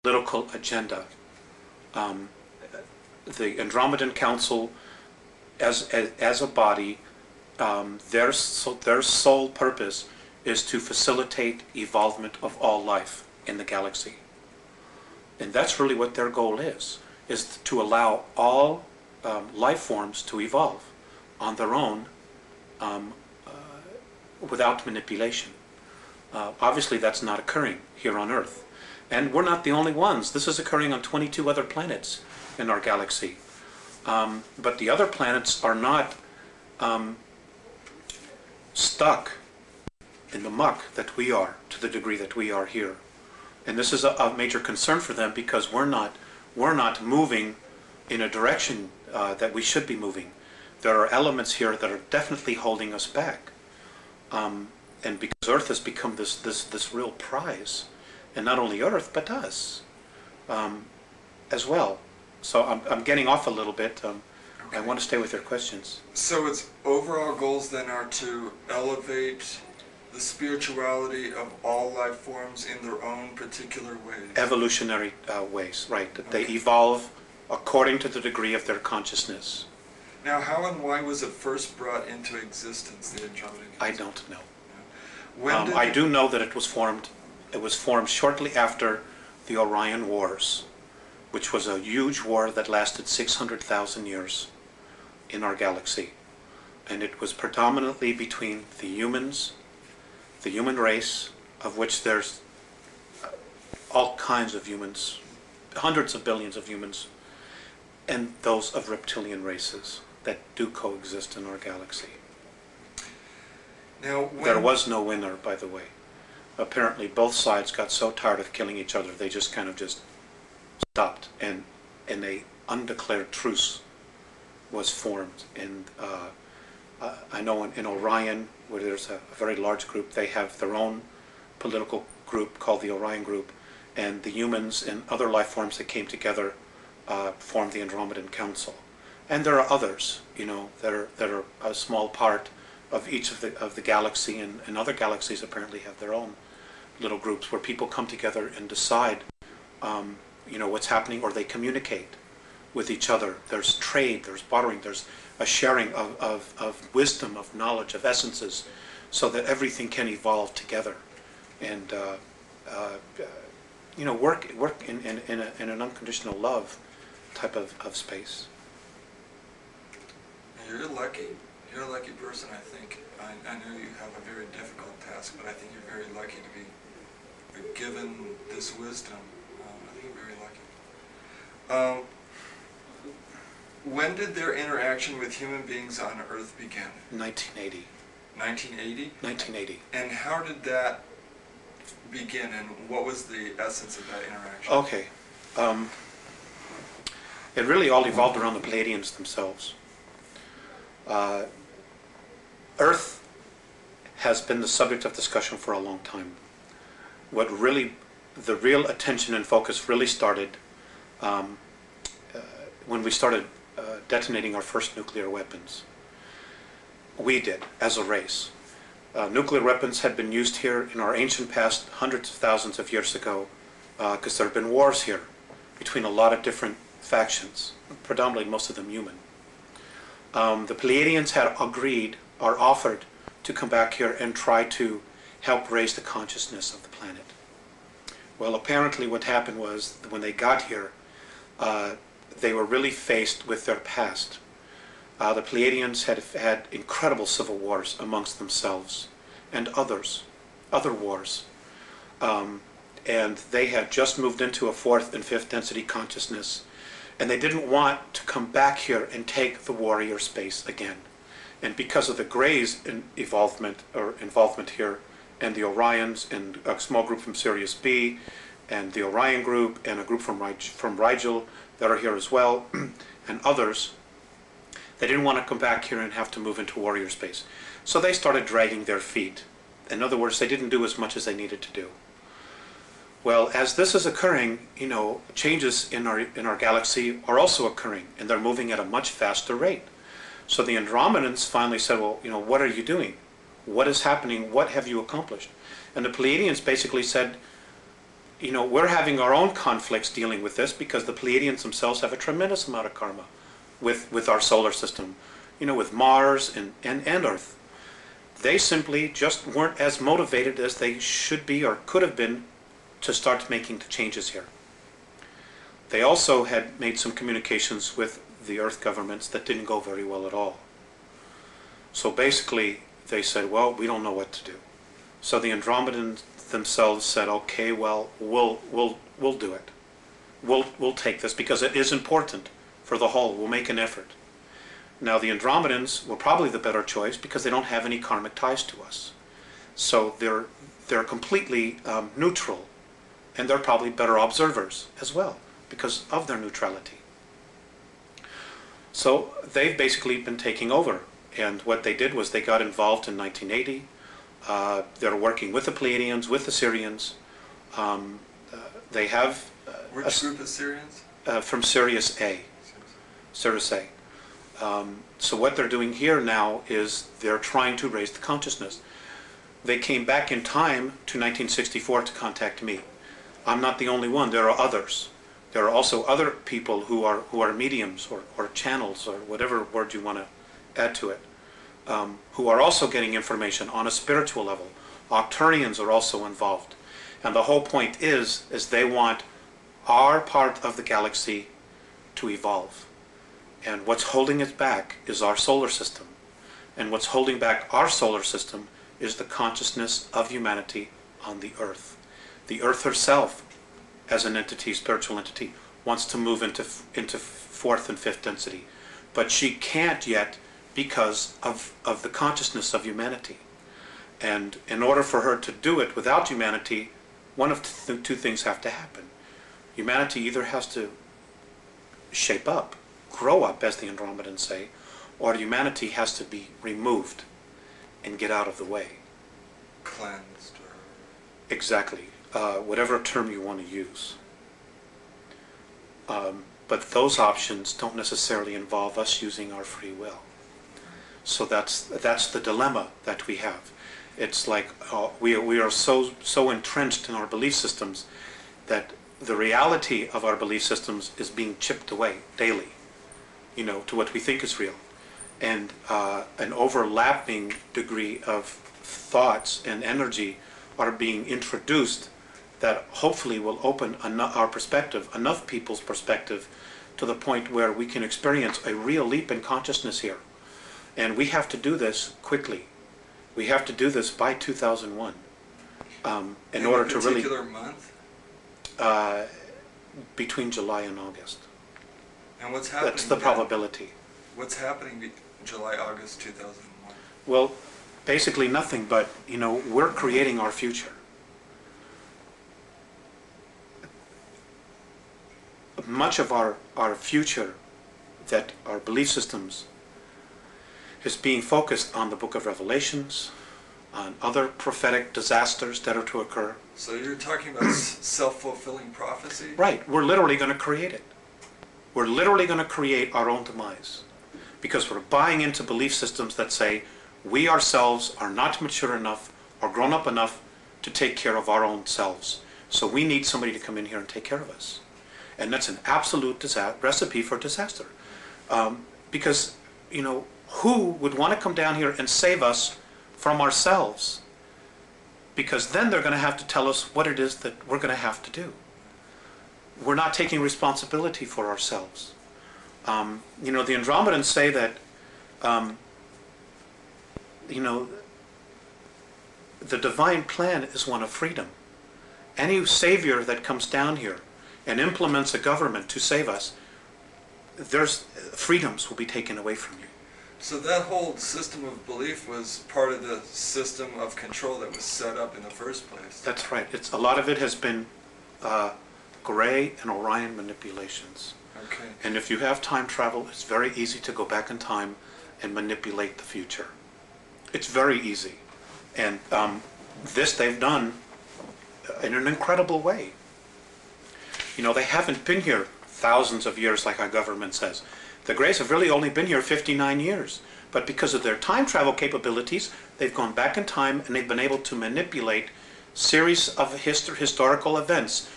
political agenda. Um, the Andromedan Council, as a body, their sole purpose is to facilitate evolvement of all life in the galaxy. And that's really what their goal is to allow all life forms to evolve on their own without manipulation. Obviously that's not occurring here on Earth. And we're not the only ones. This is occurring on 22 other planets in our galaxy. But the other planets are not stuck in the muck that we are, to the degree that we are here. And this is a major concern for them, because we're not moving in a direction that we should be moving. There are elements here that are definitely holding us back. And because Earth has become this real prize, and not only Earth, but us as well. So I'm getting off a little bit. Okay. I want to stay with your questions. So its overall goals then are to elevate the spirituality of all life forms in their own particular ways. Evolutionary ways, right. Okay. They evolve according to the degree of their consciousness. Now, how and why was it first brought into existence, the Andromedan Council? I don't know. When I do know that it was formed. It was formed shortly after the Orion Wars, which was a huge war that lasted 600,000 years in our galaxy. And it was predominantly between the humans, the human race, of which there's all kinds of humans, hundreds of billions of humans, and those of reptilian races that do coexist in our galaxy. Now, there was no winner, by the way. Apparently both sides got so tired of killing each other, they just kind of just stopped, and a undeclared truce was formed. And I know in Orion, where there's a very large group, they have their own political group called the Orion Group, and the humans and other life forms that came together formed the Andromedan Council. And there are others, you know, that are a small part of each of the galaxy, and other galaxies apparently have their own little groups where people come together and decide, you know, what's happening, or they communicate with each other. There's trade, there's bartering, there's a sharing of wisdom, of knowledge, of essences, so that everything can evolve together, and you know, work in an unconditional love type of space. You're lucky. You're a lucky person, I think. I know you have a very difficult task, but I think you're very lucky to be given this wisdom. I think you're very lucky. When did their interaction with human beings on Earth begin? 1980. 1980? 1980. And how did that begin, and what was the essence of that interaction? Okay. It really all evolved around the Pleiadians themselves. Earth has been the subject of discussion for a long time. The real attention and focus really started when we started detonating our first nuclear weapons. We did, as a race. Nuclear weapons had been used here in our ancient past hundreds of thousands of years ago, because there have been wars here between a lot of different factions, predominantly most of them human. The Pleiadians had agreed or offered to come back here and try to help raise the consciousness of the planet. Well, apparently what happened was, when they got here, they were really faced with their past. The Pleiadians had had incredible civil wars amongst themselves and other wars. And they had just moved into a fourth and fifth density consciousness, and they didn't want to come back here and take the warrior space again. And because of the Greys' involvement here, and the Orions, and a small group from Sirius B, and the Orion group, and a group from Rigel that are here as well, and others, they didn't want to come back here and have to move into warrior space. So they started dragging their feet. In other words, they didn't do as much as they needed to do. Well, as this is occurring, you know, changes in our galaxy are also occurring, and they're moving at a much faster rate. So the Andromedans finally said, well, you know, what are you doing? What is happening? What have you accomplished? And the Pleiadians basically said, we're having our own conflicts dealing with this because the Pleiadians themselves have a tremendous amount of karma with our solar system, with Mars and Earth. They simply just weren't as motivated as they should be or could have been to start making the changes here. They also had made some communications with the Earth governments that didn't go very well at all. So basically, they said, well, we don't know what to do. So the Andromedans themselves said, okay, well, we'll do it. We'll take this because it is important for the whole. We'll make an effort. Now, the Andromedans were probably the better choice because they don't have any karmic ties to us. So they're completely neutral, and they're probably better observers as well because of their neutrality. So they've basically been taking over, and what they did was they got involved in 1980. They're working with the Pleiadians, with the Syrians. They have Which group is Syrians? From Sirius A. Sirius A. So what they're doing here now is they're trying to raise the consciousness. They came back in time to 1964 to contact me. I'm not the only one. There are others. There are also other people who are mediums or channels or whatever word you want to add to it, who are also getting information on a spiritual level. Octurians are also involved. And the whole point is they want our part of the galaxy to evolve. And what's holding it back is our solar system. And what's holding back our solar system is the consciousness of humanity on the Earth. The Earth herself, as an entity, spiritual entity, wants to move into fourth and fifth density. But she can't yet because of the consciousness of humanity. And in order for her to do it without humanity, one of two things have to happen. Humanity either has to shape up, grow up, as the Andromedans say, or humanity has to be removed and get out of the way. Cleansed or... Exactly. Whatever term you want to use. But those options don't necessarily involve us using our free will. So that's the dilemma that we have. It's like we are so entrenched in our belief systems that the reality of our belief systems is being chipped away daily, to what we think is real. And an overlapping degree of thoughts and energy are being introduced that hopefully will open our perspective, enough people's perspective, to the point where we can experience a real leap in consciousness here. And we have to do this quickly. We have to do this by 2001 in order to really... In a particular month? Between July and August. And what's happening? That's the probability. What's happening July, August 2001? Well, basically nothing, but, we're creating our future. Much of our future, that our belief systems, is being focused on the Book of Revelations, on other prophetic disasters that are to occur. So you're talking about self-fulfilling prophecy? Right. We're literally going to create it. We're literally going to create our own demise. Because we're buying into belief systems that say we ourselves are not mature enough or grown up enough to take care of our own selves. So we need somebody to come in here and take care of us. And that's an absolute recipe for disaster. Because, who would want to come down here and save us from ourselves? Because then they're going to have to tell us what it is that we're going to have to do. We're not taking responsibility for ourselves. The Andromedans say that, the divine plan is one of freedom. Any savior that comes down here and implements a government to save us, freedoms will be taken away from you. So that whole system of belief was part of the system of control that was set up in the first place. That's right. A lot of it has been Gray and Orion manipulations. Okay. And if you have time travel, it's very easy to go back in time and manipulate the future. It's very easy. And this they've done in an incredible way. They haven't been here thousands of years like our government says. The Greys have really only been here 59 years. But because of their time travel capabilities, they've gone back in time and they've been able to manipulate series of historical events